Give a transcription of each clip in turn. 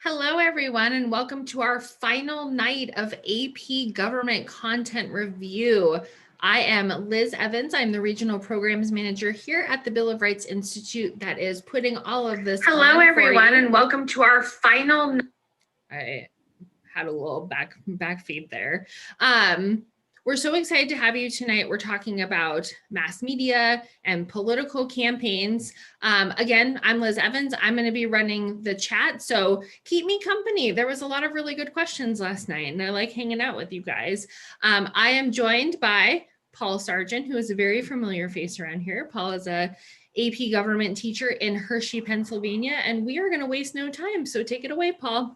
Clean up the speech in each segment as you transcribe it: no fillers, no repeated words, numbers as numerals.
Hello, everyone, and welcome to our final night of AP Government Content Review. I am Liz Evans. I'm the Regional Programs Manager here at the Bill of Rights Institute that is putting all of this on. Hello, everyone, and welcome to our final... I had a little back feed there. We're so excited to have you tonight. We're talking about mass media and political campaigns. Again, I'm Liz Evans. I'm going to be running the chat, so keep me company. There was a lot of really good questions last night, and I like hanging out with you guys. I am joined by Paul Sargent, who is a very familiar face around here. Paul is a AP government teacher in Hershey, Pennsylvania, and we are going to waste no time. So take it away, Paul.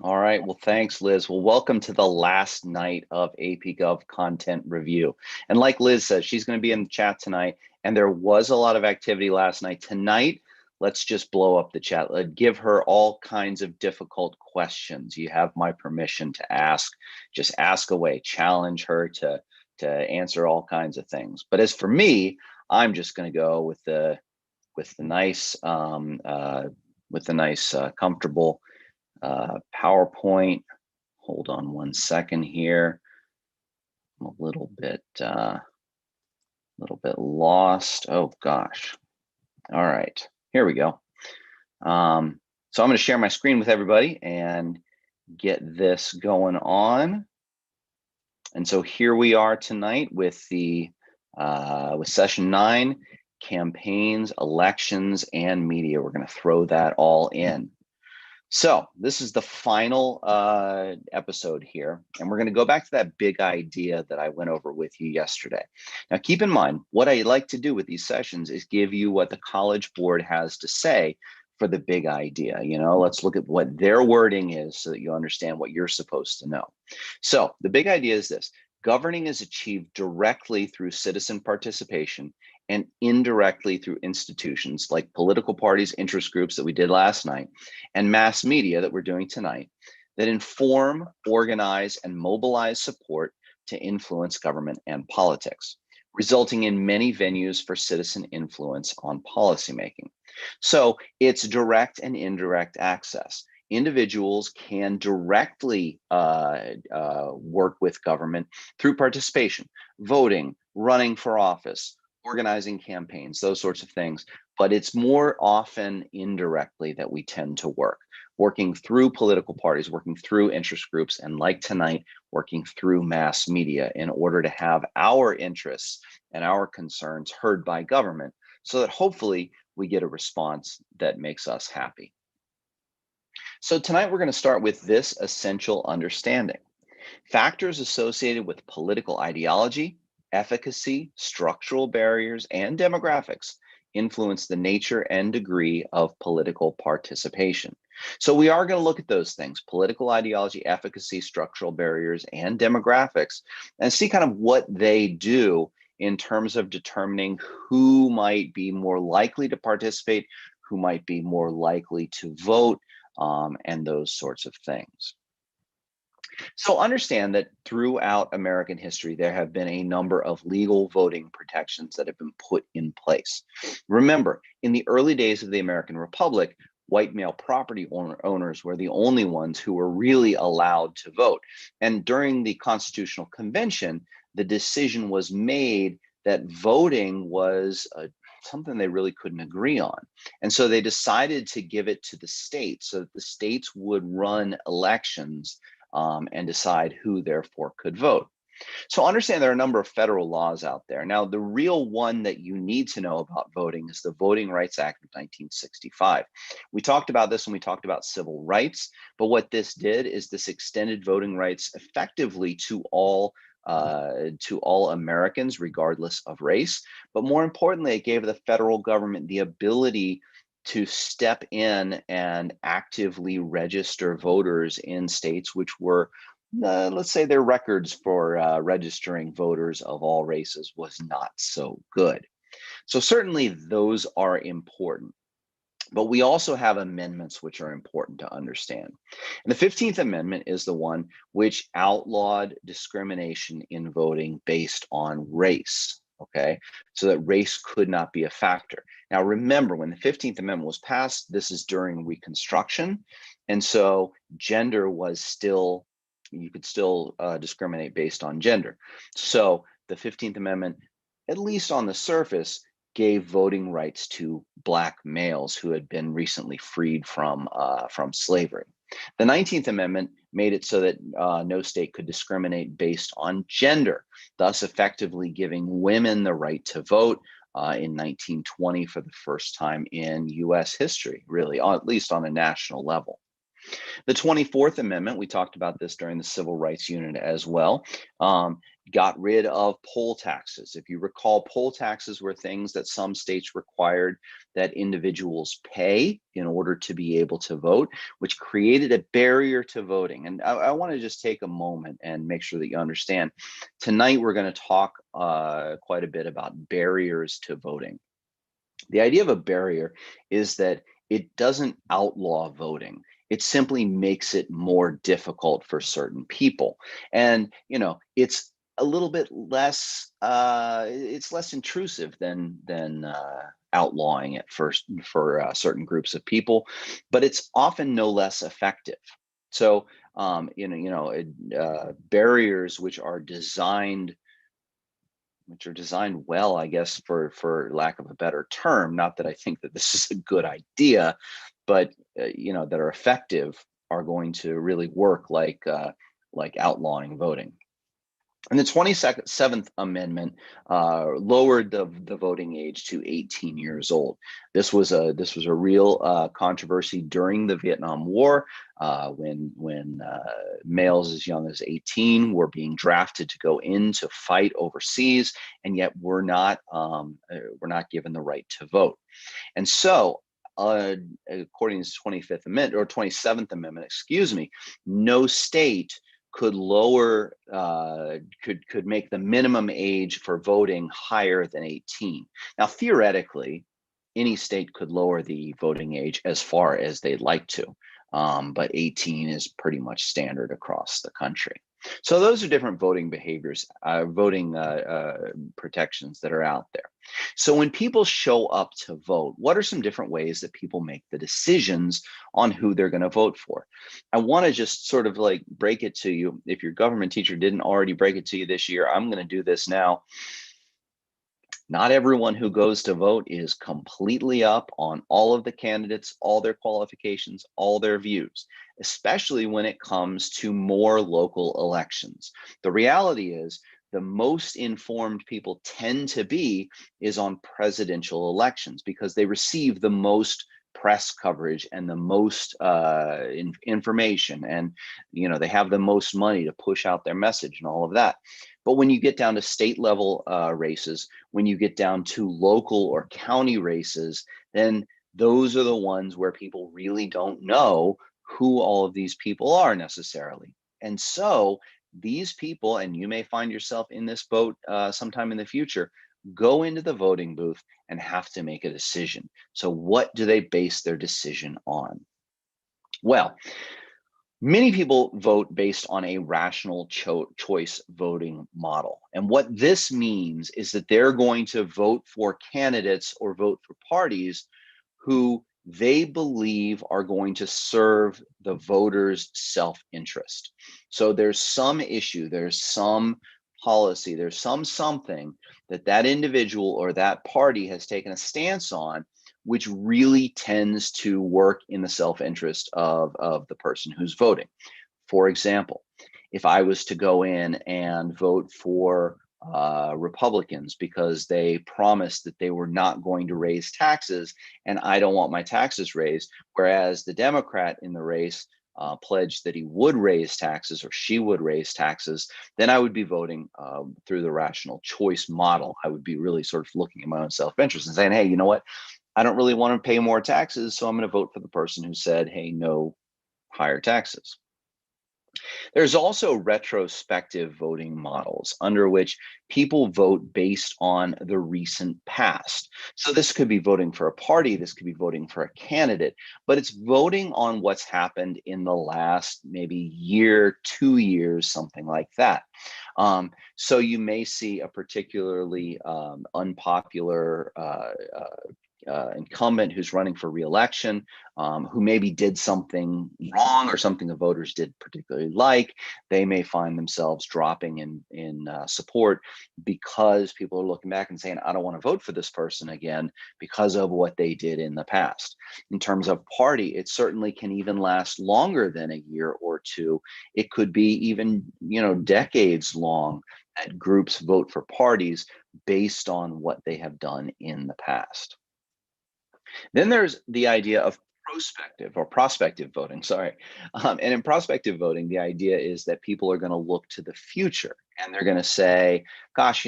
All right, well, thanks, Liz. Well, welcome to the last night of AP Gov Content Review. And like Liz said, she's going to be in the chat tonight, and there was a lot of activity last night. Tonight, let's just blow up the chat. Let's give her all kinds of difficult questions. You have my permission to ask. Just ask away. Challenge her to answer all kinds of things. But as for me, I'm just going to go with the nice comfortable PowerPoint. Hold on one second here. I'm a little bit lost. Oh gosh. All right, here we go. So I'm going to share my screen with everybody and get this going on. And so here we are tonight with the with session 9, campaigns, elections, and media. We're going to throw that all in. So this is the final episode here, and we're going to go back to that big idea that I went over with you yesterday. Now, keep in mind, what I like to do with these sessions is give you what the College Board has to say for the big idea. You know, let's look at what their wording is so that you understand what you're supposed to know. So the big idea is this: governing is achieved directly through citizen participation and indirectly through institutions like political parties, interest groups that we did last night, and mass media that we're doing tonight, that inform, organize, and mobilize support to influence government and politics, resulting in many venues for citizen influence on policymaking. So it's direct and indirect access. Individuals can directly work with government through participation, voting, running for office, organizing campaigns, those sorts of things. But it's more often indirectly that we tend to work, working through political parties, working through interest groups, and like tonight, working through mass media in order to have our interests and our concerns heard by government so that hopefully we get a response that makes us happy. So tonight we're going to start with this essential understanding. Factors associated with political ideology, efficacy, structural barriers, and demographics influence the nature and degree of political participation. So we are going to look at those things: political ideology, efficacy, structural barriers, and demographics, and see kind of what they do in terms of determining who might be more likely to participate, who might be more likely to vote, and those sorts of things. So understand that throughout American history, there have been a number of legal voting protections that have been put in place. Remember, in the early days of the American Republic, white male property owners were the only ones who were really allowed to vote. And during the Constitutional Convention, the decision was made that voting was something they really couldn't agree on. And so they decided to give it to the states so that the states would run elections and decide who therefore could vote. So understand there are a number of federal laws out there. Now, the real one that you need to know about voting is the Voting Rights Act of 1965. We talked about this when we talked about civil rights, but what this did is this extended voting rights effectively to all Americans, regardless of race. But more importantly, it gave the federal government the ability to step in and actively register voters in states which were, let's say, their records for registering voters of all races was not so good. So certainly those are important. But we also have amendments which are important to understand. And the 15th Amendment is the one which outlawed discrimination in voting based on race. Okay, so that race could not be a factor. Now, remember, when the 15th Amendment was passed, this is during Reconstruction, And so gender was still, you could still discriminate based on gender. So the 15th Amendment, at least on the surface, gave voting rights to Black males who had been recently freed from slavery. The 19th Amendment made it so that no state could discriminate based on gender, thus effectively giving women the right to vote in 1920 for the first time in US history, really, at least on a national level. The 24th Amendment, we talked about this during the Civil Rights Unit as well, got rid of poll taxes. If you recall, poll taxes were things that some states required that individuals pay in order to be able to vote, which created a barrier to voting. And I want to just take a moment and make sure that you understand. Tonight, we're going to talk quite a bit about barriers to voting. The idea of a barrier is that it doesn't outlaw voting. It simply makes it more difficult for certain people. And, you know, it's a little bit less, it's less intrusive than outlawing it for certain groups of people, but it's often no less effective. So, barriers which are designed well, I guess, for lack of a better term, not that I think that this is a good idea, but that are effective, are going to really work like outlawing voting. And the 27th Amendment lowered the voting age to 18 years old. This was a real controversy during the Vietnam War, when males as young as 18 were being drafted to go in to fight overseas, and yet were not given the right to vote. And so, according to the 25th Amendment or 27th Amendment, excuse me, no state could lower, could make the minimum age for voting higher than 18. Now, theoretically, any state could lower the voting age as far as they'd like to, but 18 is pretty much standard across the country. So those are different voting behaviors, voting protections that are out there. So when people show up to vote, what are some different ways that people make the decisions on who they're going to vote for? I want to just sort of like break it to you. If your government teacher didn't already break it to you this year, I'm going to do this now. Not everyone who goes to vote is completely up on all of the candidates, all their qualifications, all their views, especially when it comes to more local elections. The reality is, the most informed people tend to be is on presidential elections, because they receive the most press coverage and the most information, and they have the most money to push out their message and all of that. But when you get down to state level races, when you get down to local or county races, then those are the ones where people really don't know who all of these people are necessarily. And so these people, and you may find yourself in this boat sometime in the future, go into the voting booth and have to make a decision. So what do they base their decision on? Well, many people vote based on a rational choice voting model. And what this means is that they're going to vote for candidates or vote for parties who they believe are going to serve the voters' self-interest. So there's some issue, there's some policy, there's something that individual or that party has taken a stance on, which really tends to work in the self-interest of the person who's voting. For example, if I was to go in and vote for Republicans because they promised that they were not going to raise taxes, and I don't want my taxes raised, whereas the Democrat in the race pledged that he would raise taxes or she would raise taxes, then I would be voting through the rational choice model. I would be really sort of looking at my own self-interest and saying, hey, you know what? I don't really want to pay more taxes, so I'm going to vote for the person who said, hey, no higher taxes. There's also retrospective voting models under which people vote based on the recent past. So this could be voting for a party, this could be voting for a candidate, but it's voting on what's happened in the last maybe year, 2 years, something like that. So you may see a particularly unpopular incumbent who's running for re-election, who maybe did something wrong or something the voters did particularly like, they may find themselves dropping in support because people are looking back and saying, I don't want to vote for this person again because of what they did in the past. In terms of party, it certainly can even last longer than a year or two. It could be even, decades long that groups vote for parties based on what they have done in the past. Then there's the idea of prospective voting, sorry. And in prospective voting, the idea is that people are going to look to the future and they're going to say, gosh,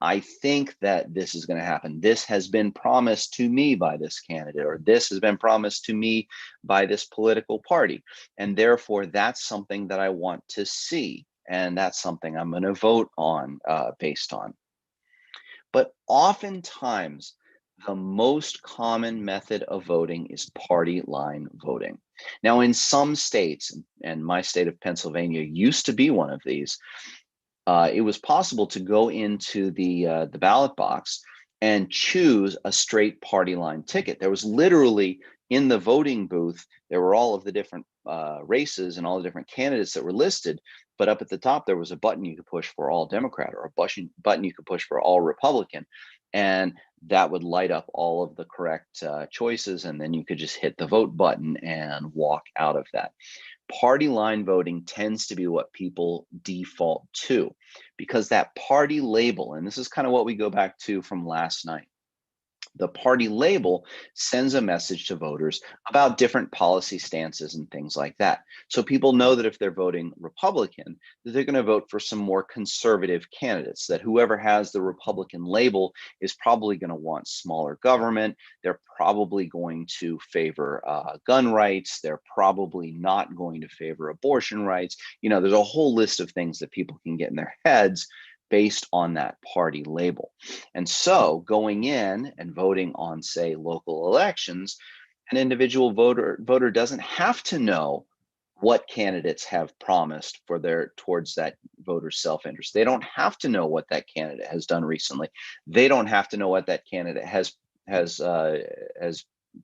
I think that this is going to happen. This has been promised to me by this candidate, or this has been promised to me by this political party. And therefore, that's something that I want to see. And that's something I'm going to vote on based on. But oftentimes, the most common method of voting is party line voting. Now, in some states, and my state of Pennsylvania used to be one of these, it was possible to go into the ballot box and choose a straight party line ticket. There was literally, in the voting booth, there were all of the different races and all the different candidates that were listed. But up at the top, there was a button you could push for all Democrat, or a button you could push for all Republican. And that would light up all of the correct choices. And then you could just hit the vote button and walk out of that. Party line voting tends to be what people default to, because that party label, and this is kind of what we go back to from last night, the party label sends a message to voters about different policy stances and things like that. So people know that if they're voting Republican, that they're going to vote for some more conservative candidates, that whoever has the Republican label is probably going to want smaller government. They're probably going to favor gun rights. They're probably not going to favor abortion rights. There's a whole list of things that people can get in their heads based on that party label. And so going in and voting on, say, local elections, an individual voter doesn't have to know what candidates have promised towards that voter's self-interest. They don't have to know what that candidate has done recently. They don't have to know what that candidate has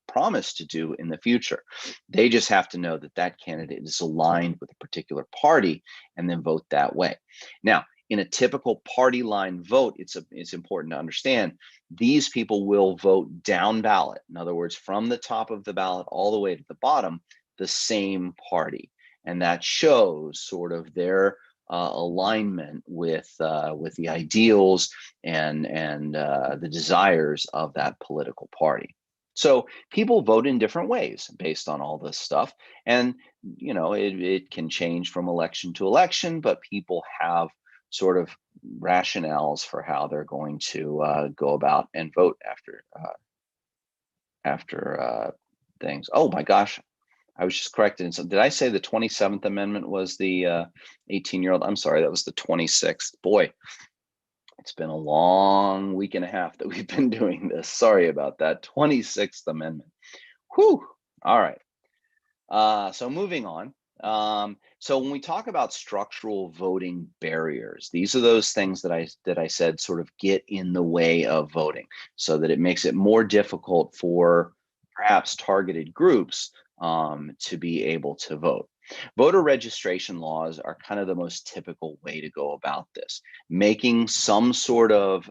promised to do in the future. They just have to know that that candidate is aligned with a particular party and then vote that way. Now, in a typical party line vote, it's important to understand these people will vote down ballot. In other words, from the top of the ballot all the way to the bottom, the same party. And that shows sort of their alignment with the ideals and the desires of that political party. So people vote in different ways based on all this stuff. And, it can change from election to election, but people have sort of rationales for how they're going to go about and vote after things. Oh my gosh, I was just corrected. So did I say the 27th Amendment was the 18-year-old? I'm sorry, that was the 26th. Boy, it's been a long week and a half that we've been doing this. Sorry about that. 26th Amendment. Whew. All right. So moving on. So when we talk about structural voting barriers, these are those things that I said sort of get in the way of voting, so that it makes it more difficult for perhaps targeted groups to be able to vote. Voter registration laws are kind of the most typical way to go about this, making some sort of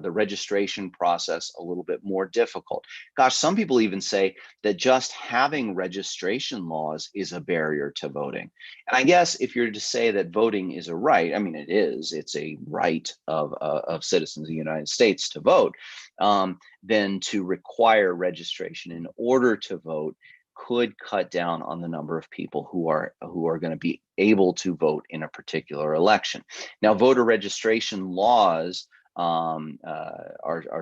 the registration process a little bit more difficult. Gosh, some people even say that just having registration laws is a barrier to voting. And I guess if you're to say that voting is a right, I mean, it is, it's a right of citizens of the United States to vote, then to require registration in order to vote could cut down on the number of people who are going to be able to vote in a particular election. Now, voter registration laws are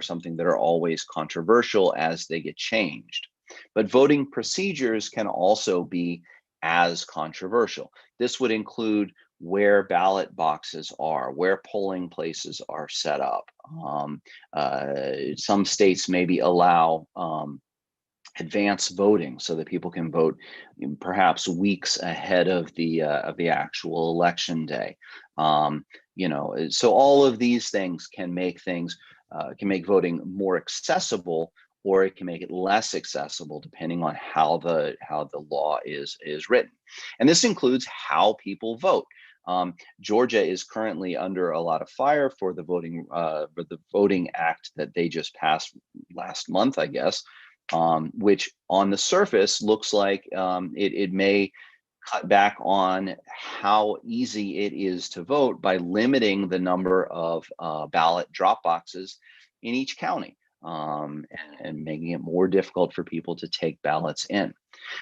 something that are always controversial as they get changed. But voting procedures can also be as controversial. This would include where ballot boxes are, where polling places are set up. Some states maybe allow advance voting so that people can vote perhaps weeks ahead of the actual election day. So all of these things can make voting more accessible or it can make it less accessible depending on how the law is written. And this includes how people vote. Georgia is currently under a lot of fire for the voting act that they just passed last month, I guess, which on the surface looks like it may cut back on how easy it is to vote by limiting the number of ballot drop boxes in each county, and making it more difficult for people to take ballots in.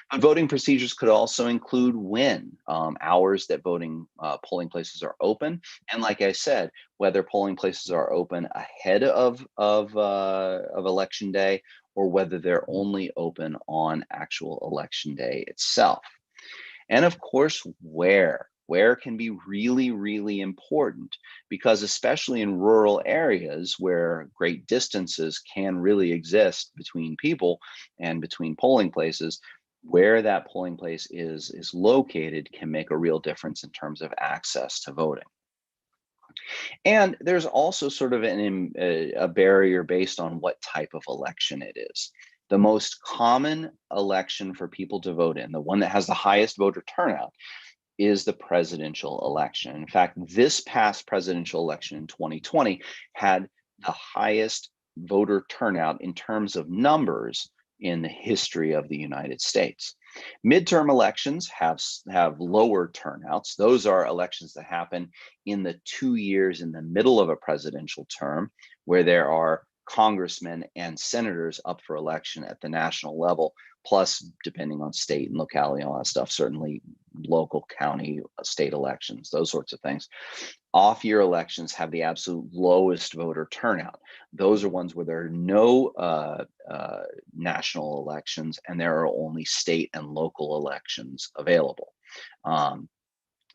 But voting procedures could also include when, hours that polling places are open, and like I said, whether polling places are open ahead of election day or whether they're only open on actual election day itself. And of course, where can be really, really important, because especially in rural areas where great distances can really exist between people and between polling places, where that polling place is located can make a real difference in terms of access to voting. And there's also sort of a barrier based on what type of election it is. The most common election for people to vote in, the one that has the highest voter turnout, is the presidential election. In fact, this past presidential election in 2020 had the highest voter turnout in terms of numbers in the history of the United States. Midterm elections have lower turnouts. Those are elections that happen in the 2 years in the middle of a presidential term, where there are congressmen and senators up for election at the national level, plus, depending on state and locality and all that stuff, certainly local, county, state elections, those sorts of things. Off-year elections have the absolute lowest voter turnout. Those are ones where there are no national elections and there are only state and local elections available.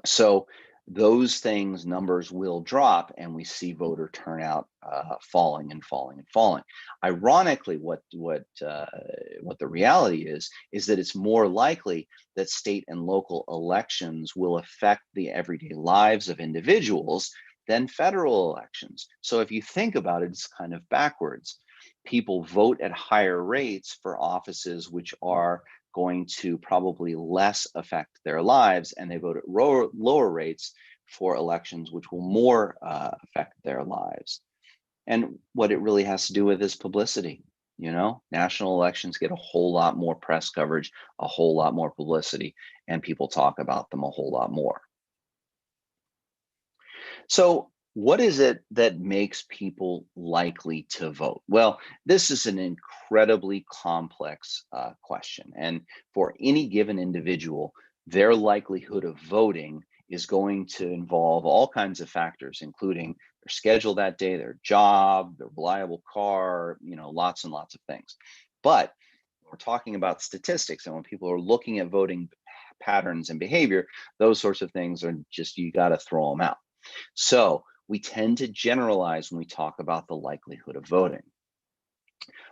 So those numbers will drop, and we see voter turnout falling and falling and falling. Ironically, what the reality is that it's more likely that state and local elections will affect the everyday lives of individuals than federal elections. So if you think about it, it's kind of backwards. People vote at higher rates for offices which are going to probably less affect their lives, and they vote at lower rates for elections which will more affect their lives. And what it really has to do with is publicity. National elections get a whole lot more press coverage, a whole lot more publicity, and people talk about them a whole lot more. So what is it that makes people likely to vote? Well, this is an incredibly complex question. And for any given individual, their likelihood of voting is going to involve all kinds of factors, including their schedule that day, their job, their reliable car, lots and lots of things. But we're talking about statistics, and when people are looking at voting patterns and behavior, those sorts of things are just, you got to throw them out. So we tend to generalize when we talk about the likelihood of voting.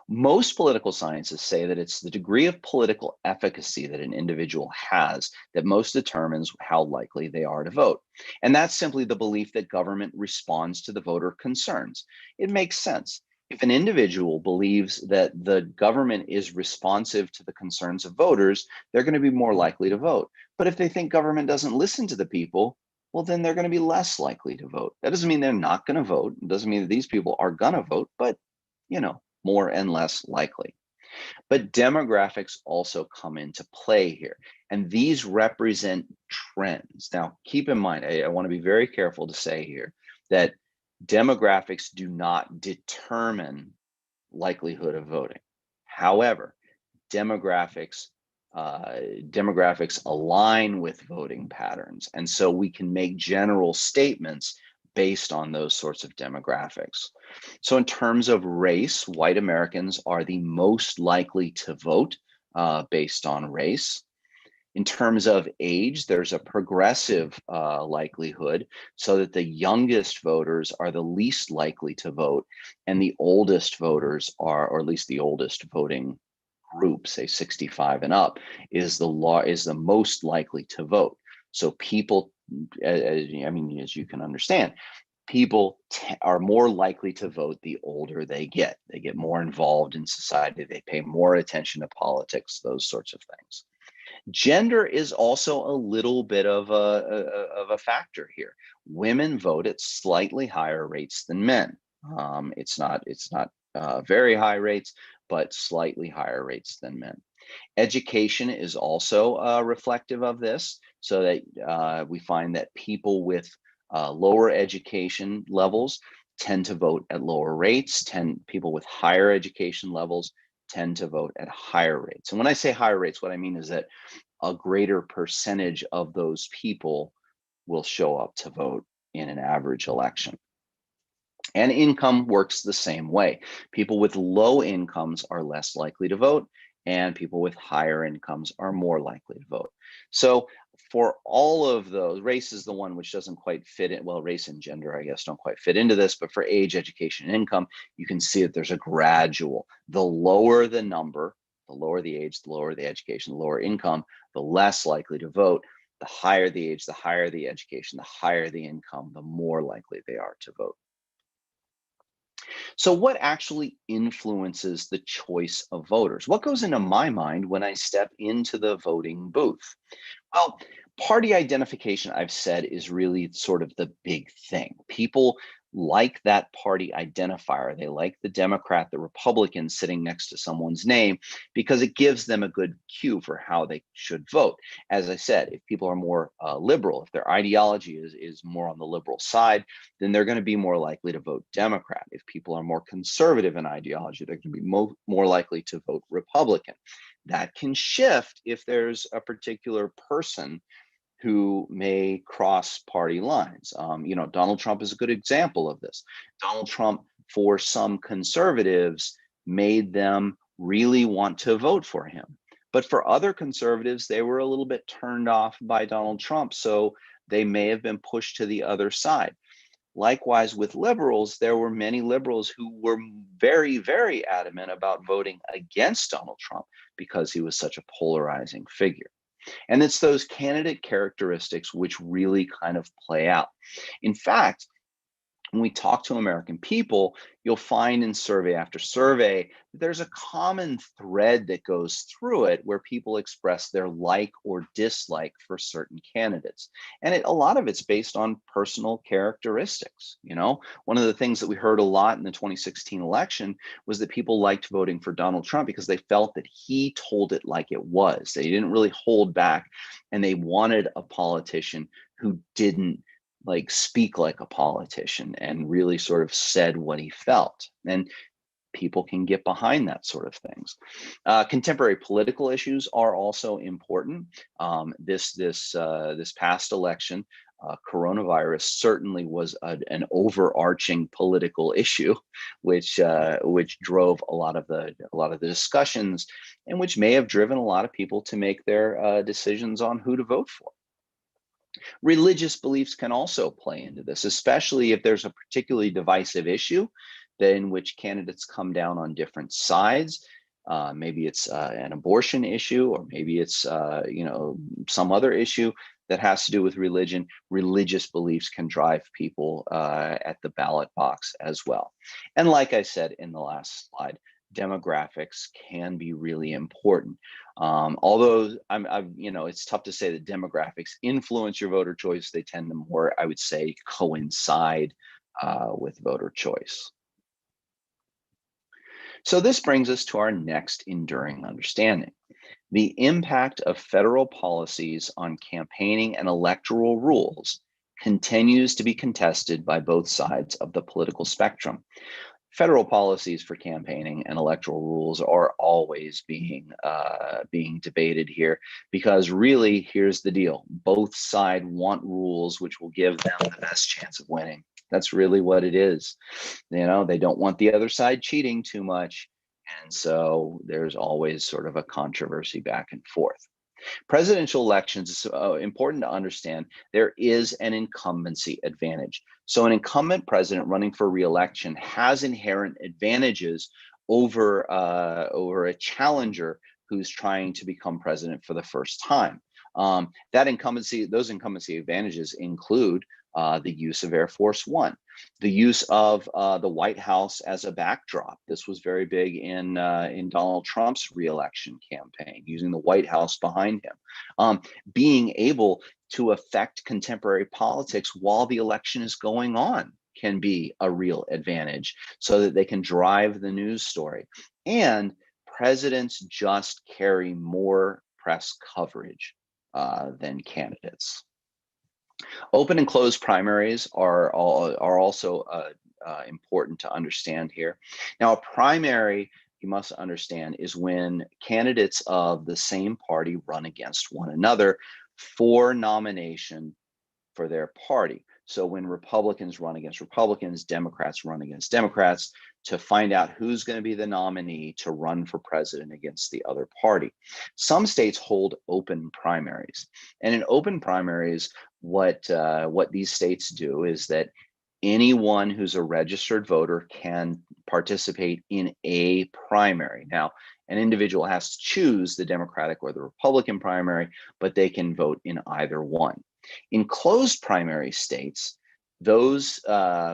Most political sciences say that it's the degree of political efficacy that an individual has that most determines how likely they are to vote. And that's simply the belief that government responds to the voter concerns. It makes sense. If an individual believes that the government is responsive to the concerns of voters, they're going to be more likely to vote. But if they think government doesn't listen to the people, well, then they're going to be less likely to vote. That doesn't mean they're not going to vote. It doesn't mean that these people are going to vote, but, more and less likely. But demographics also come into play here, and these represent trends. Now, keep in mind, I want to be very careful to say here that demographics do not determine likelihood of voting. However, demographics align with voting patterns. And so we can make general statements based on those sorts of demographics. So in terms of race, white Americans are the most likely to vote based on race. In terms of age, there's a progressive likelihood, so that the youngest voters are the least likely to vote, and the oldest voters are, or at least the oldest voting group, say 65 and up, is the most likely to vote. So people, as you can understand, people are more likely to vote the older they get. They get more involved in society. They pay more attention to politics, those sorts of things. Gender is also a little bit of a factor here. Women vote at slightly higher rates than men. It's not very high rates, but slightly higher rates than men. Education is also reflective of this, so that we find that people with lower education levels tend to vote at lower rates. People with higher education levels tend to vote at higher rates. And when I say higher rates, what I mean is that a greater percentage of those people will show up to vote in an average election. And income works the same way. People with low incomes are less likely to vote, and people with higher incomes are more likely to vote. So for all of those, race is the one which doesn't quite fit in. Well, race and gender, I guess, don't quite fit into this, but for age, education, and income, you can see that there's a gradual. The lower the number, the lower the age, the lower the education, the lower income, the less likely to vote. The higher the age, the higher the education, the higher the income, the more likely they are to vote. So what actually influences the choice of voters? What goes into my mind when I step into the voting booth? Well, party identification, I've said, is really sort of the big thing. People like that party identifier. They like the Democrat, the Republican sitting next to someone's name because it gives them a good cue for how they should vote. As I said, if people are more liberal, if their ideology is more on the liberal side, then they're going to be more likely to vote Democrat. If people are more conservative in ideology, they're going to be more likely to vote Republican. That can shift if there's a particular person who may cross party lines. Donald Trump is a good example of this. Donald Trump, for some conservatives, made them really want to vote for him. But for other conservatives, they were a little bit turned off by Donald Trump, so they may have been pushed to the other side. Likewise, with liberals, there were many liberals who were very, very adamant about voting against Donald Trump because he was such a polarizing figure. And it's those candidate characteristics which really kind of play out. In fact, when we talk to American people, you'll find in survey after survey that there's a common thread that goes through it where people express their like or dislike for certain candidates. And a lot of it's based on personal characteristics. One of the things that we heard a lot in the 2016 election was that people liked voting for Donald Trump because they felt that he told it like it was. They didn't really hold back, and they wanted a politician who didn't speak like a politician and really sort of said what he felt. And people can get behind that sort of things. Contemporary political issues are also important. This past election, coronavirus certainly was an overarching political issue, which drove a lot of the discussions, and which may have driven a lot of people to make their decisions on who to vote for. Religious beliefs can also play into this, especially if there's a particularly divisive issue in which candidates come down on different sides. Maybe it's an abortion issue, or maybe it's some other issue that has to do with religion. Religious beliefs can drive people at the ballot box as well. And like I said in the last slide, demographics can be really important. Although it's tough to say that demographics influence your voter choice. They tend to more, I would say, coincide with voter choice. So this brings us to our next enduring understanding. The impact of federal policies on campaigning and electoral rules continues to be contested by both sides of the political spectrum. Federal policies for campaigning and electoral rules are always being debated here, because really, here's the deal. Both sides want rules which will give them the best chance of winning. That's really what it is. They don't want the other side cheating too much. And so there's always sort of a controversy back and forth. Presidential elections, is important to understand, there is an incumbency advantage. So an incumbent president running for re-election has inherent advantages over a challenger who's trying to become president for the first time. Those incumbency advantages include the use of Air Force One, the use of the White House as a backdrop. This was very big in Donald Trump's reelection campaign, using the White House behind him. Being able to affect contemporary politics while the election is going on can be a real advantage, so that they can drive the news story. And presidents just carry more press coverage than candidates. Open and closed primaries are also important to understand here. Now, a primary, you must understand, is when candidates of the same party run against one another for nomination for their party. So when Republicans run against Republicans, Democrats run against Democrats to find out who's going to be the nominee to run for president against the other party. Some states hold open primaries. And in open primaries, what these states do is that anyone who's a registered voter can participate in a primary. Now, an individual has to choose the Democratic or the Republican primary, but they can vote in either one. In closed primary states, those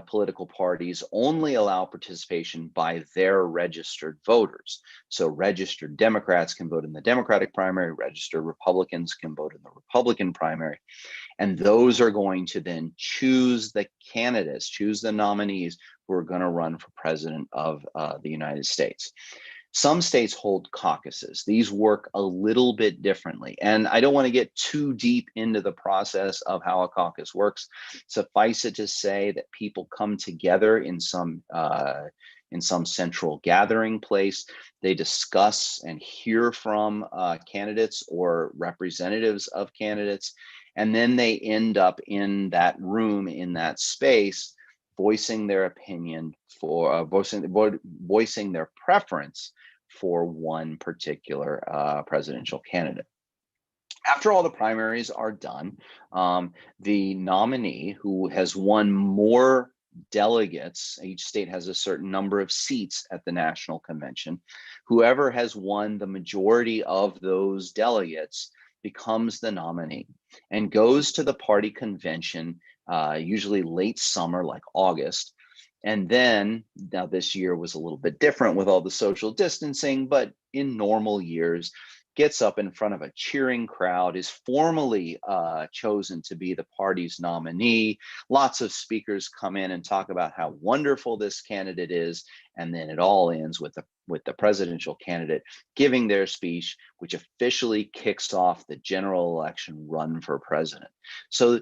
political parties only allow participation by their registered voters. So registered Democrats can vote in the Democratic primary, registered Republicans can vote in the Republican primary. And those are going to then choose the candidates, choose the nominees who are going to run for president of the United States. Some states hold caucuses. These work a little bit differently. And I don't want to get too deep into the process of how a caucus works. Suffice it to say that people come together in some central gathering place. They discuss and hear from candidates or representatives of candidates. And then they end up in that room, in that space, voicing their opinion for voicing their preference for one particular presidential candidate. After all the primaries are done, the nominee who has won more delegates, each state has a certain number of seats at the national convention, whoever has won the majority of those delegates becomes the nominee and goes to the party convention, usually late summer, like August. And then, now this year was a little bit different with all the social distancing, but in normal years, gets up in front of a cheering crowd, is formally chosen to be the party's nominee. Lots of speakers come in and talk about how wonderful this candidate is. And then it all ends with the presidential candidate giving their speech, which officially kicks off the general election run for president. So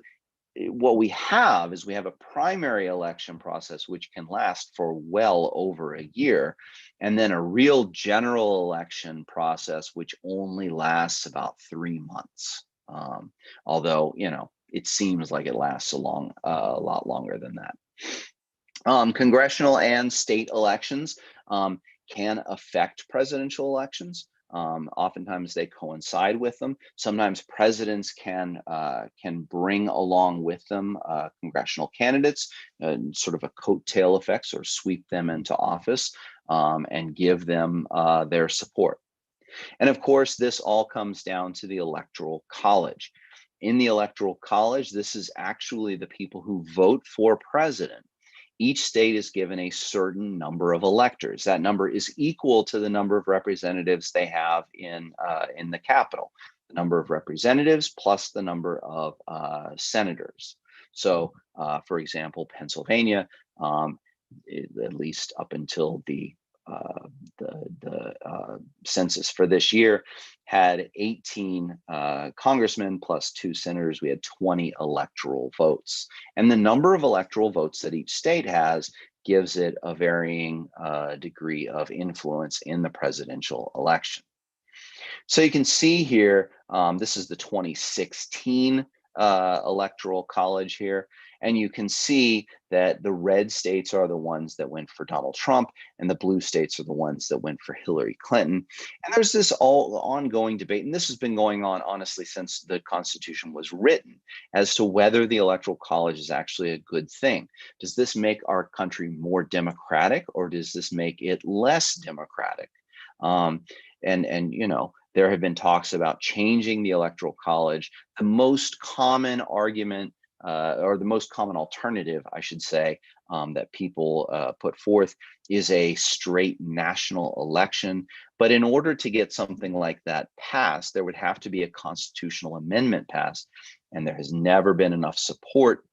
what we have is we have a primary election process which can last for well over a year, and then a real general election process which only lasts about 3 months. Although, you know, it seems like it lasts a lot longer than that. Congressional and state elections can affect presidential elections. Oftentimes they coincide with them. Sometimes presidents can bring along with them congressional candidates, sort of a coattail effect, or sweep them into office and give them their support. And of course, this all comes down to the Electoral College. In the Electoral College, this is actually the people who vote for president. Each state is given a certain number of electors. That number is equal to the number of representatives they have in the Capitol. The number of representatives plus the number of senators. So, for example, Pennsylvania, at least up until the census for this year, had 18 congressmen plus 2 senators. We had 20 electoral votes. And the number of electoral votes that each state has gives it a varying degree of influence in the presidential election. So you can see here, this is the 2016 Electoral College here. And you can see that the red states are the ones that went for Donald Trump, and the blue states are the ones that went for Hillary Clinton. And there's this ongoing debate, and this has been going on, honestly, since the Constitution was written, as to whether the Electoral College is actually a good thing. Does this make our country more democratic, or does this make it less democratic? And you know, there have been talks about changing the Electoral College. The most common argument or the most common alternative, I should say, that people put forth is a straight national election. But in order to get something like that passed, there would have to be a constitutional amendment passed. And there has never been enough support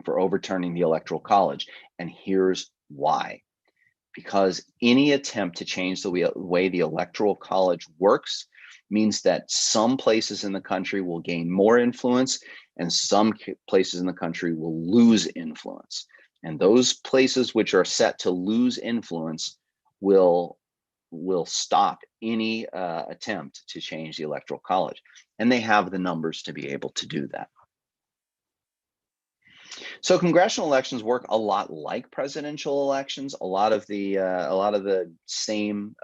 for overturning the Electoral College. And here's why. Because any attempt to change the way the Electoral College works means that some places in the country will gain more influence and some places in the country will lose influence. And those places which are set to lose influence will stop any attempt to change the Electoral College. And they have the numbers to be able to do that. So congressional elections work a lot like presidential elections. A lot of the same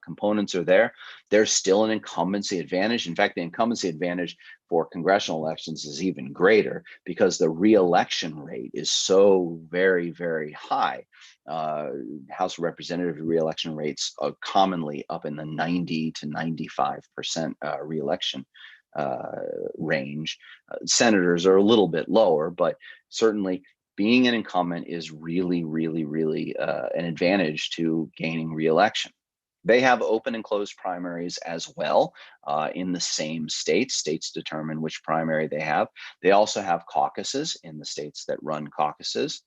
components are there. There's still an incumbency advantage. In fact, the incumbency advantage for congressional elections is even greater because the re-election rate is so very, very high. House of Representatives re-election rates are commonly up in the 90 to 95% re-election range. Senators are a little bit lower, but certainly being an incumbent is really, really, really an advantage to gaining re-election. They have open and closed primaries as well in the same states. States determine which primary they have. They also have caucuses in the states that run caucuses.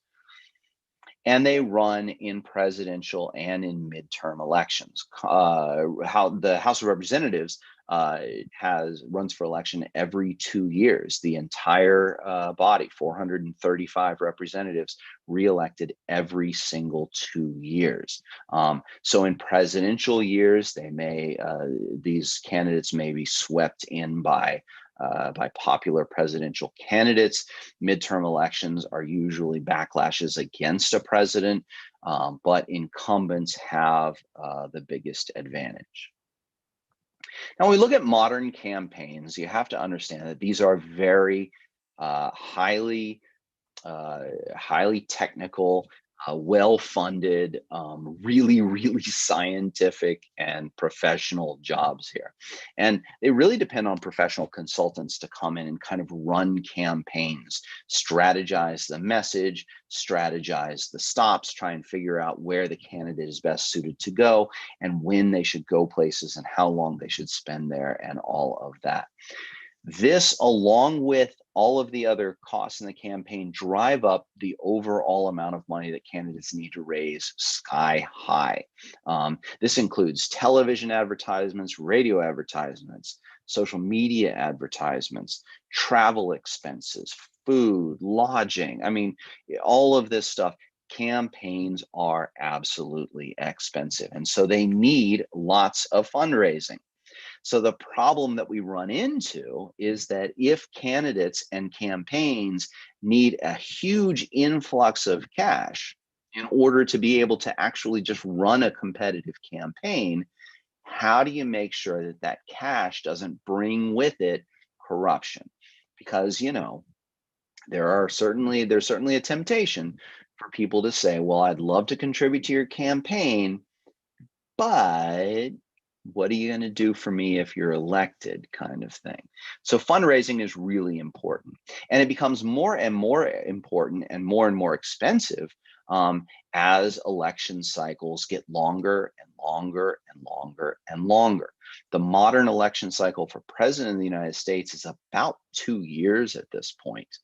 And they run in presidential and in midterm elections. How the House of Representatives runs for election every 2 years. The entire body, 435 representatives, reelected every single 2 years. So in presidential years, these candidates may be swept in by popular presidential candidates. Midterm elections are usually backlashes against a president, but incumbents have the biggest advantage. Now, when we look at modern campaigns, you have to understand that these are very highly technical, well-funded, really, really scientific and professional jobs here. And they really depend on professional consultants to come in and kind of run campaigns, strategize the message, strategize the stops, try and figure out where the candidate is best suited to go and when they should go places and how long they should spend there and all of that. This, along with all of the other costs in the campaign, drive up the overall amount of money that candidates need to raise sky high. This includes television advertisements, radio advertisements, social media advertisements, travel expenses, food, lodging. I mean, all of this stuff. Campaigns are absolutely expensive, and so they need lots of fundraising. So the problem that we run into is that if candidates and campaigns need a huge influx of cash in order to be able to actually just run a competitive campaign, how do you make sure that that cash doesn't bring with it corruption? Because, there's certainly a temptation for people to say, well, I'd love to contribute to your campaign, but what are you going to do for me if you're elected, kind of thing. So fundraising is really important, and it becomes more and more important and more expensive as election cycles get longer and longer and longer and longer. The modern election cycle for president of the United States is about 2 years at this point.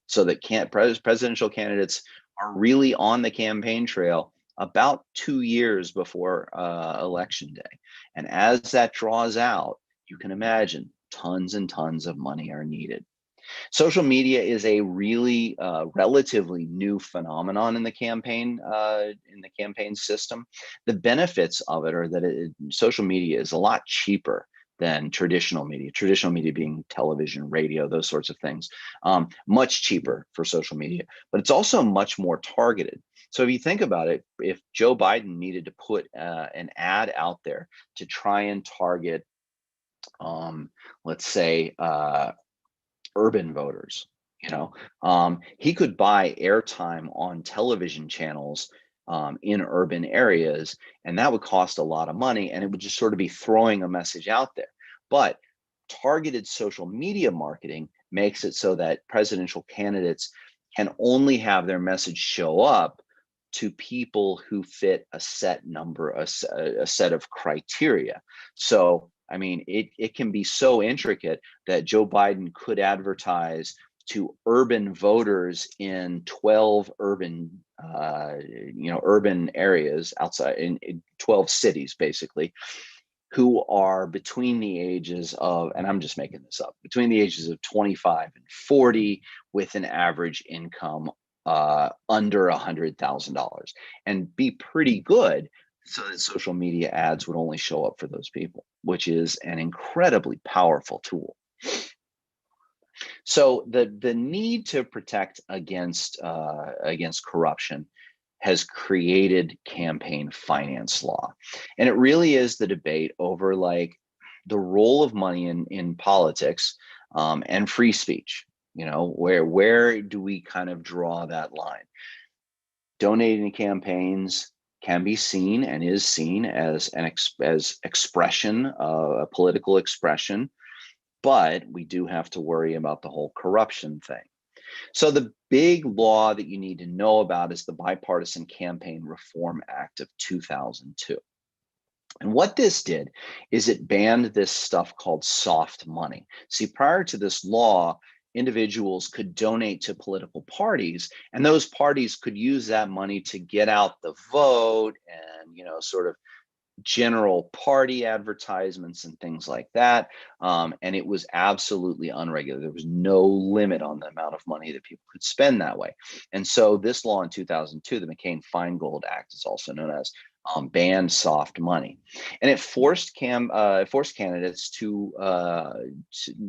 So that presidential candidates are really on the campaign trail about 2 years before election day. And as that draws out, you can imagine tons and tons of money are needed. Social media is a really relatively new phenomenon in the campaign system. The benefits of it are that social media is a lot cheaper than traditional media being television, radio, those sorts of things, much cheaper for social media, but it's also much more targeted. So if you think about it, if Joe Biden needed to put an ad out there to try and target, let's say, urban voters, he could buy airtime on television channels in urban areas, and that would cost a lot of money, and it would just sort of be throwing a message out there. But targeted social media marketing, makes it so that presidential candidates can only have their message show up to people who fit a set number, a set of criteria. So, I mean, it can be so intricate that Joe Biden could advertise to urban voters in 12 urban, urban areas outside in 12 cities, basically, who are between the ages of, and I'm just making this up, between the ages of 25 and 40 with an average income under $100,000, and be pretty good so that social media ads would only show up for those people, which is an incredibly powerful tool. So the need to protect against corruption has created campaign finance law. And it really is the debate over like the role of money in politics and free speech. You know, where do we kind of draw that line? Donating to campaigns can be seen and is seen as as expression, a political expression, but we do have to worry about the whole corruption thing. So the big law that you need to know about is the Bipartisan Campaign Reform Act of 2002. And what this did is it banned this stuff called soft money. See, prior to this law, individuals could donate to political parties, and those parties could use that money to get out the vote and, you know, sort of general party advertisements and things like that. And it was absolutely unregulated. There was no limit on the amount of money that people could spend that way. And so this law in 2002, the McCain-Feingold Act is also known as, banned soft money. And it forced candidates to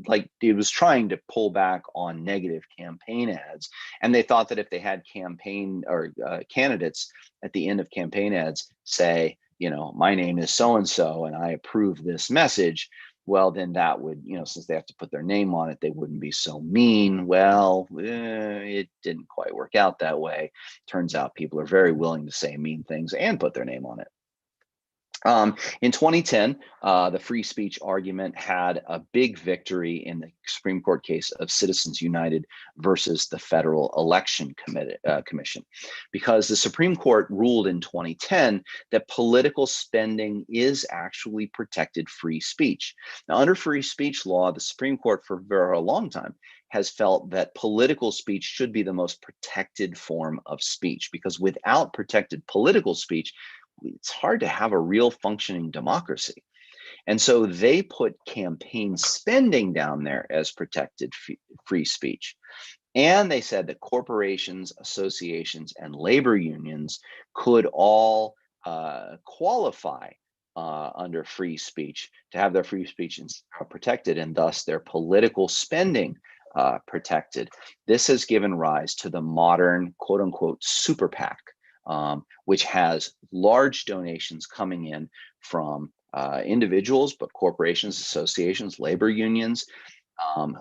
like, it was trying to pull back on negative campaign ads. And they thought that if they had campaign or candidates at the end of campaign ads say, you know, my name is so-and-so and I approve this message, well, then that would, you know, since they have to put their name on it, they wouldn't be so mean. Well, it didn't quite work out that way. Turns out people are very willing to say mean things and put their name on it. In 2010, the free speech argument had a big victory in the Supreme Court case of Citizens United versus the Federal Election Commission, because the Supreme Court ruled in 2010 that political spending is actually protected free speech. Now, under free speech law, the Supreme Court for a long time has felt that political speech should be the most protected form of speech, because without protected political speech, it's hard to have a real functioning democracy. And so they put campaign spending down there as protected free speech. And they said that corporations, associations, and labor unions could all qualify under free speech to have their free speech protected, and thus their political spending protected. This has given rise to the modern, quote unquote, super PAC, which has large donations coming in from individuals, but corporations, associations, labor unions,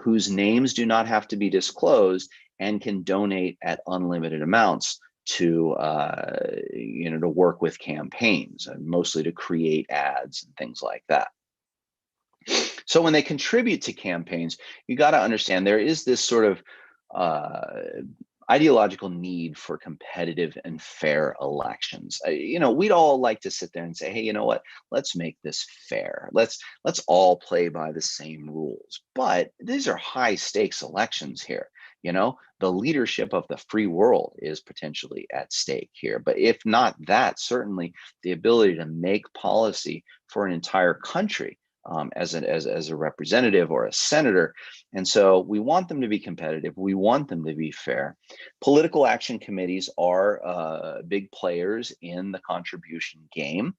whose names do not have to be disclosed and can donate at unlimited amounts to, to work with campaigns, and mostly to create ads and things like that. So when they contribute to campaigns, you got to understand there is this sort of ideological need for competitive and fair elections. We'd all like to sit there and say, hey, you know what? Let's make this fair. Let's all play by the same rules. But these are high stakes elections here. You know, the leadership of the free world is potentially at stake here. But if not that, certainly the ability to make policy for an entire country as a representative or a senator. And so we want them to be competitive. We want them to be fair. Political action committees are big players in the contribution game.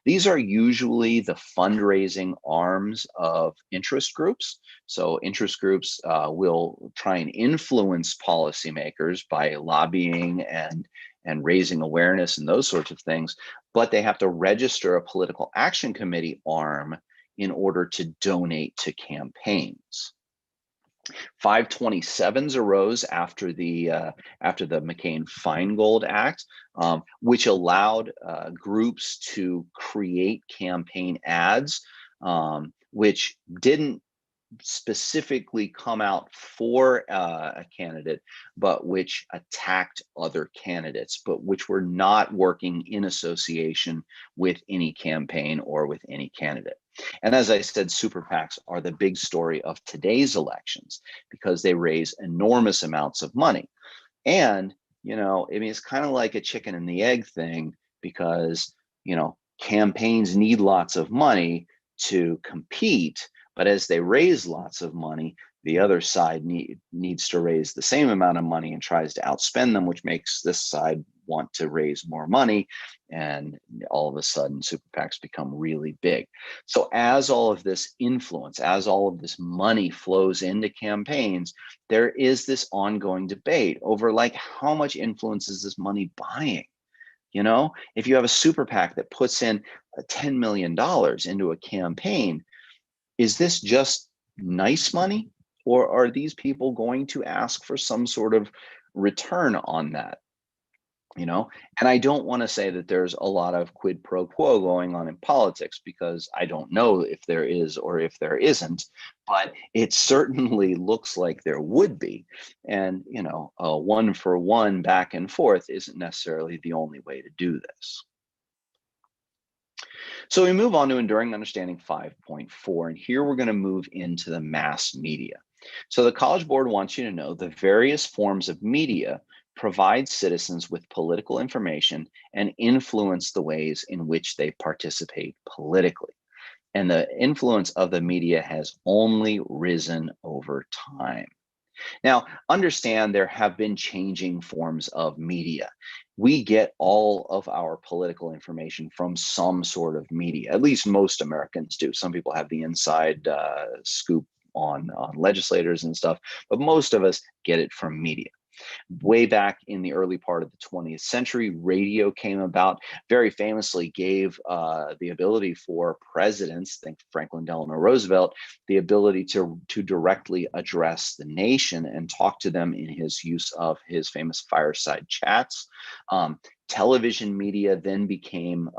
These are usually the fundraising arms of interest groups. So interest groups will try and influence policymakers by lobbying and raising awareness and those sorts of things, but they have to register a political action committee arm in order to donate to campaigns. 527s arose after the McCain-Feingold Act, which allowed groups to create campaign ads, which didn't specifically come out for a candidate, but which attacked other candidates, but which were not working in association with any campaign or with any candidate. And as I said, super PACs are the big story of today's elections because they raise enormous amounts of money. And, I mean, it's kind of like a chicken and the egg thing because, campaigns need lots of money to compete, but as they raise lots of money, the other side needs to raise the same amount of money and tries to outspend them, which makes this side want to raise more money. And all of a sudden, super PACs become really big. So as all of this influence, as all of this money flows into campaigns, there is this ongoing debate over like, how much influence is this money buying? If you have a super PAC that puts in $10 million into a campaign, is this just nice money, or are these people going to ask for some sort of return on that? And I don't want to say that there's a lot of quid pro quo going on in politics because I don't know if there is or if there isn't, but it certainly looks like there would be. And, a one for one back and forth isn't necessarily the only way to do this. So we move on to Enduring Understanding 5.4, and here we're going to move into the mass media. So the College Board wants you to know the various forms of media provide citizens with political information and influence the ways in which they participate politically. And the influence of the media has only risen over time. Now, understand there have been changing forms of media. We get all of our political information from some sort of media, at least most Americans do. Some people have the inside scoop on legislators and stuff, but most of us get it from media. Way back in the early part of the 20th century, radio came about, very famously gave the ability for presidents, think Franklin Delano Roosevelt, the ability to directly address the nation and talk to them in his use of his famous fireside chats. Television media then came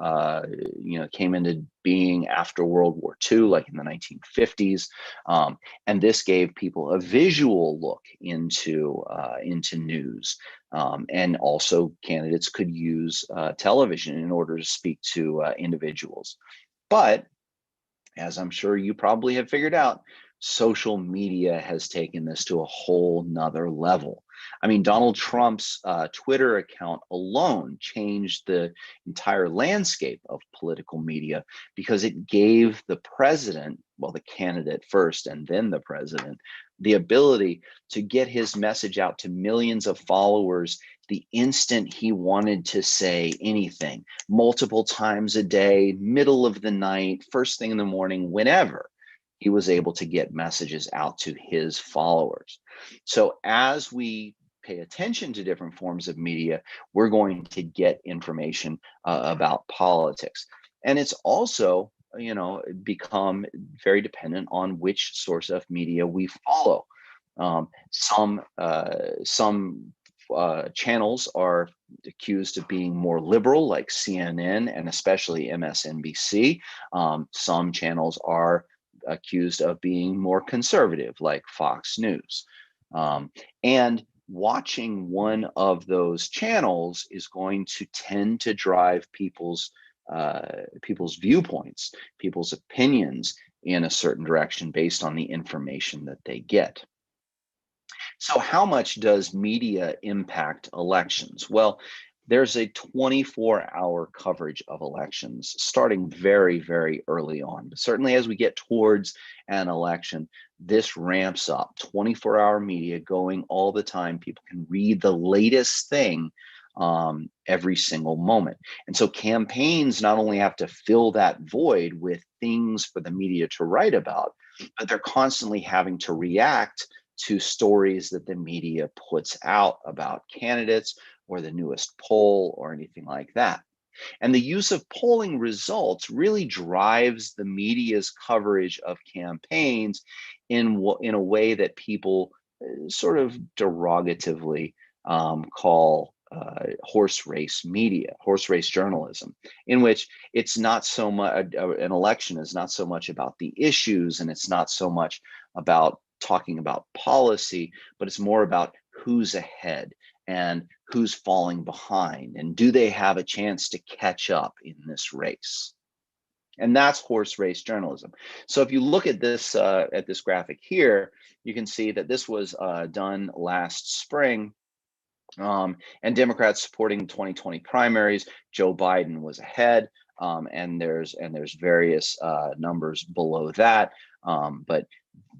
into being after World War II, like in the 1950s, and this gave people a visual look into news, and also candidates could use television in order to speak to individuals. But as I'm sure you probably have figured out, social media has taken this to a whole nother level. I mean, Donald Trump's Twitter account alone changed the entire landscape of political media because it gave the president, well, the candidate first and then the president, the ability to get his message out to millions of followers the instant he wanted to say anything, multiple times a day, middle of the night, first thing in the morning, whenever. He was able to get messages out to his followers. So as we pay attention to different forms of media, we're going to get information about politics. And it's also, become very dependent on which source of media we follow. Some channels are accused of being more liberal, like CNN and especially MSNBC. Some channels are accused of being more conservative, like Fox News. And watching one of those channels is going to tend to drive people's viewpoints, people's opinions in a certain direction based on the information that they get. So how much does media impact elections? Well, there's a 24-hour coverage of elections starting very, very early on. But certainly as we get towards an election, this ramps up. 24-hour media going all the time. People can read the latest thing every single moment. And so campaigns not only have to fill that void with things for the media to write about, but they're constantly having to react to stories that the media puts out about candidates or the newest poll or anything like that. And the use of polling results really drives the media's coverage of campaigns in a way that people sort of derogatively call horse race media, horse race journalism, in which it's not so much, an election is not so much about the issues, and it's not so much about talking about policy, but it's more about who's ahead and who's falling behind, and do they have a chance to catch up in this race. And that's horse race journalism. So if you look at this graphic here, you can see that this was done last spring. And Democrats supporting the 2020 primaries, Joe Biden was ahead, and there's various numbers below that. But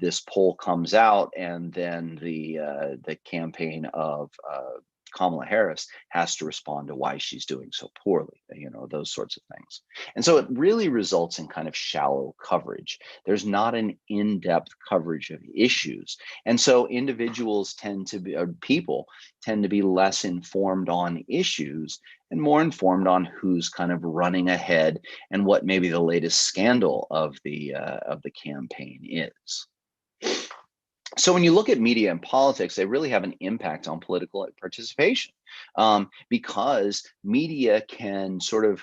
this poll comes out, and then the campaign of Kamala Harris has to respond to why she's doing so poorly, those sorts of things. And so it really results in kind of shallow coverage. There's not an in-depth coverage of issues. And so individuals people tend to be less informed on issues and more informed on who's kind of running ahead and what maybe the latest scandal of the campaign is. So when you look at media and politics, they really have an impact on political participation, because media can sort of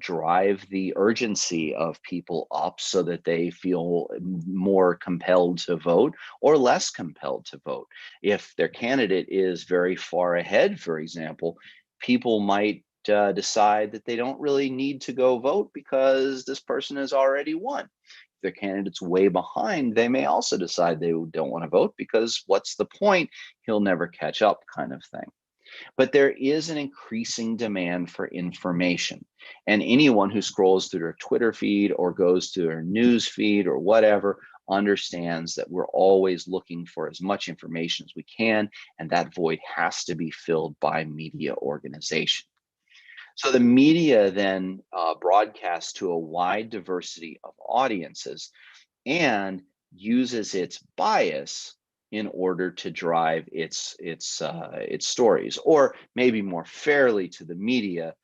drive the urgency of people up so that they feel more compelled to vote or less compelled to vote. If their candidate is very far ahead, for example, people might decide that they don't really need to go vote because this person has already won. Their candidate's way behind, they may also decide they don't want to vote because what's the point? He'll never catch up, kind of thing. But there is an increasing demand for information. And anyone who scrolls through their Twitter feed or goes to their news feed or whatever understands that we're always looking for as much information as we can, and that void has to be filled by media organization. So the media then broadcasts to a wide diversity of audiences and uses its bias in order to drive its stories, or maybe more fairly to the media,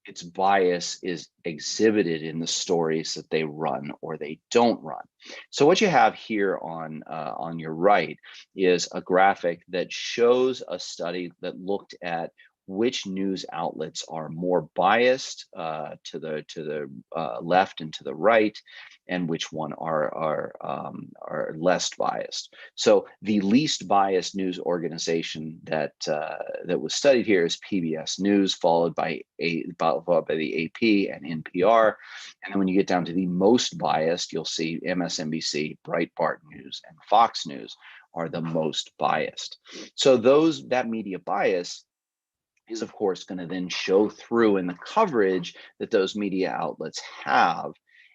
its bias is exhibited in the stories that they run or they don't run. So what you have here on your right is a graphic that shows a study that looked at which news outlets are more biased to the left and to the right, and which one are less biased. So the least biased news organization that was studied here is PBS News, followed by the AP and NPR. And then when you get down to the most biased, you'll see MSNBC, Breitbart News, and Fox News are the most biased. So that media bias is of course going to then show through in the coverage that those media outlets have,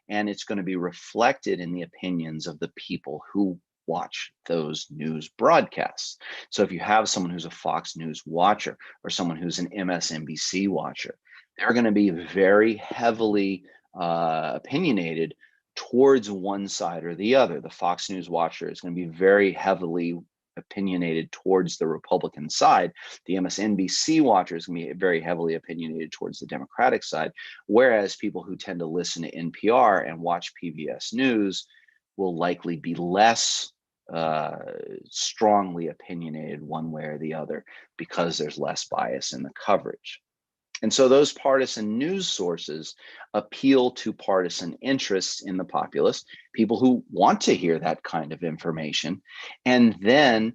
and it's going to be reflected in the opinions of the people who watch those news broadcasts. So if you have someone who's a Fox News watcher or someone who's an MSNBC watcher, they're going to be very heavily opinionated towards one side or the other. The Fox News watcher is going to be very heavily opinionated towards the Republican side. The MSNBC watcher is going to be very heavily opinionated towards the Democratic side, whereas people who tend to listen to NPR and watch PBS News will likely be less strongly opinionated one way or the other because there's less bias in the coverage. And so those partisan news sources appeal to partisan interests in the populace, people who want to hear that kind of information, and then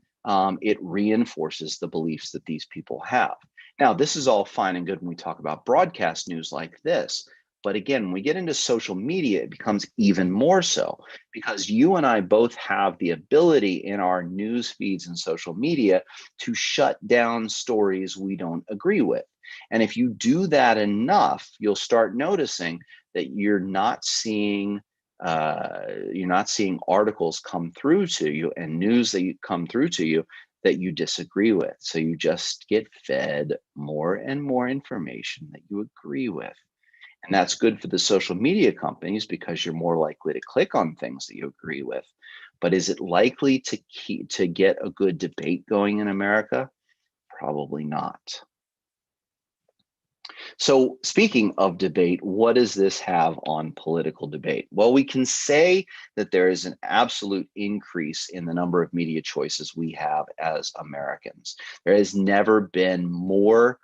it reinforces the beliefs that these people have. Now, this is all fine and good when we talk about broadcast news like this, but again, when we get into social media, it becomes even more so, because you and I both have the ability in our news feeds and social media to shut down stories we don't agree with. And if you do that enough, you'll start noticing that you're not seeing articles come through to you and news that come through to you that you disagree with. So you just get fed more and more information that you agree with. And that's good for the social media companies because you're more likely to click on things that you agree with. But is it likely to get a good debate going in America? Probably not. So speaking of debate, what does this have on political debate? Well, we can say that there is an absolute increase in the number of media choices we have as Americans. There has never been more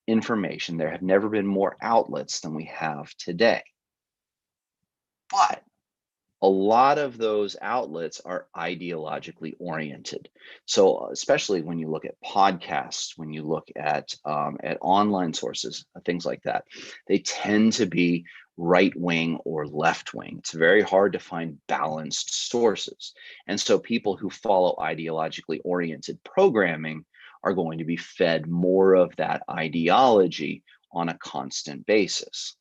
information. There have never been more outlets than we have today. But a lot of those outlets are ideologically oriented. So especially when you look at podcasts, when you look at online sources, things like that, they tend to be right wing or left wing. It's very hard to find balanced sources. And so people who follow ideologically oriented programming are going to be fed more of that ideology on a constant basis.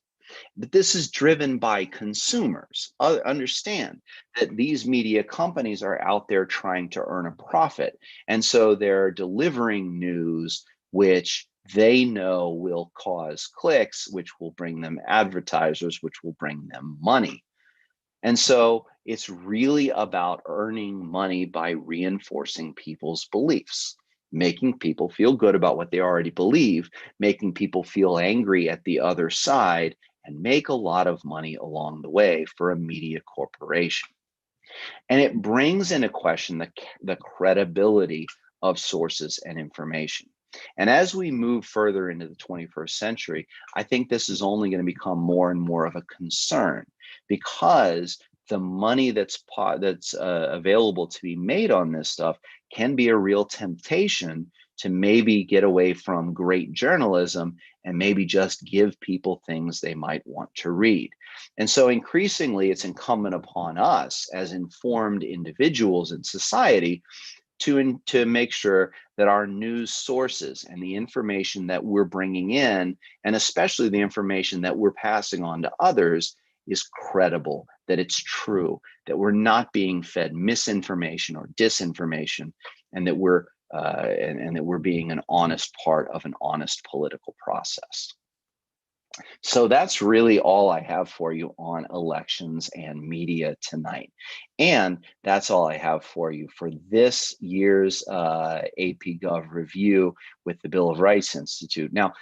But this is driven by consumers. Understand that these media companies are out there trying to earn a profit. And so they're delivering news which they know will cause clicks, which will bring them advertisers, which will bring them money. And so it's really about earning money by reinforcing people's beliefs, making people feel good about what they already believe, making people feel angry at the other side, and make a lot of money along the way for a media corporation. And it brings into question the credibility of sources and information. And as we move further into the 21st century, I think this is only going to become more and more of a concern, because the money that's available to be made on this stuff can be a real temptation to maybe get away from great journalism and maybe just give people things they might want to read. And so increasingly, it's incumbent upon us as informed individuals in society to make sure that our news sources and the information that we're bringing in, and especially the information that we're passing on to others, is credible, that it's true, that we're not being fed misinformation or disinformation, and that we're being an honest part of an honest political process. So that's really all I have for you on elections and media tonight. And that's all I have for you for this year's AP Gov review with the Bill of Rights Institute. Now,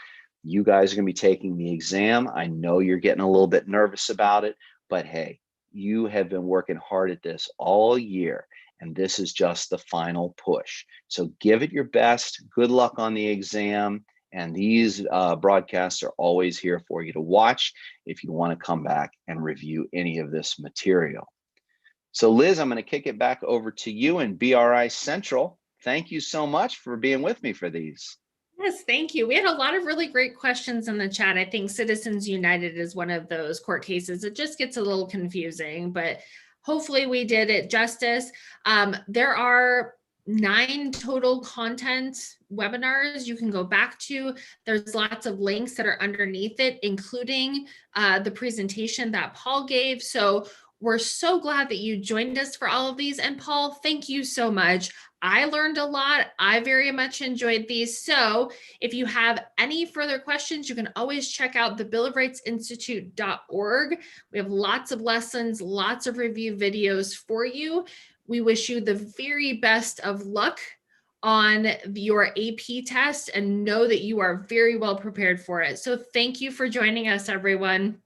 you guys are going to be taking the exam. I know you're getting a little bit nervous about it, but hey, you have been working hard at this all year, and this is just the final push. So give it your best. Good luck on the exam. And these broadcasts are always here for you to watch if you want to come back and review any of this material. So Liz, I'm going to kick it back over to you and BRI Central. Thank you so much for being with me for these. Yes, thank you. We had a lot of really great questions in the chat. I think Citizens United is one of those court cases. It just gets a little confusing, but hopefully we did it justice. There are 9 total content webinars you can go back to. There's lots of links that are underneath it, including the presentation that Paul gave. So we're so glad that you joined us for all of these. And Paul, thank you so much. I learned a lot. I very much enjoyed these. So if you have any further questions, you can always check out the billofrightsinstitute.org. We have lots of lessons, lots of review videos for you. We wish you the very best of luck on your AP test and know that you are very well prepared for it. So thank you for joining us, everyone.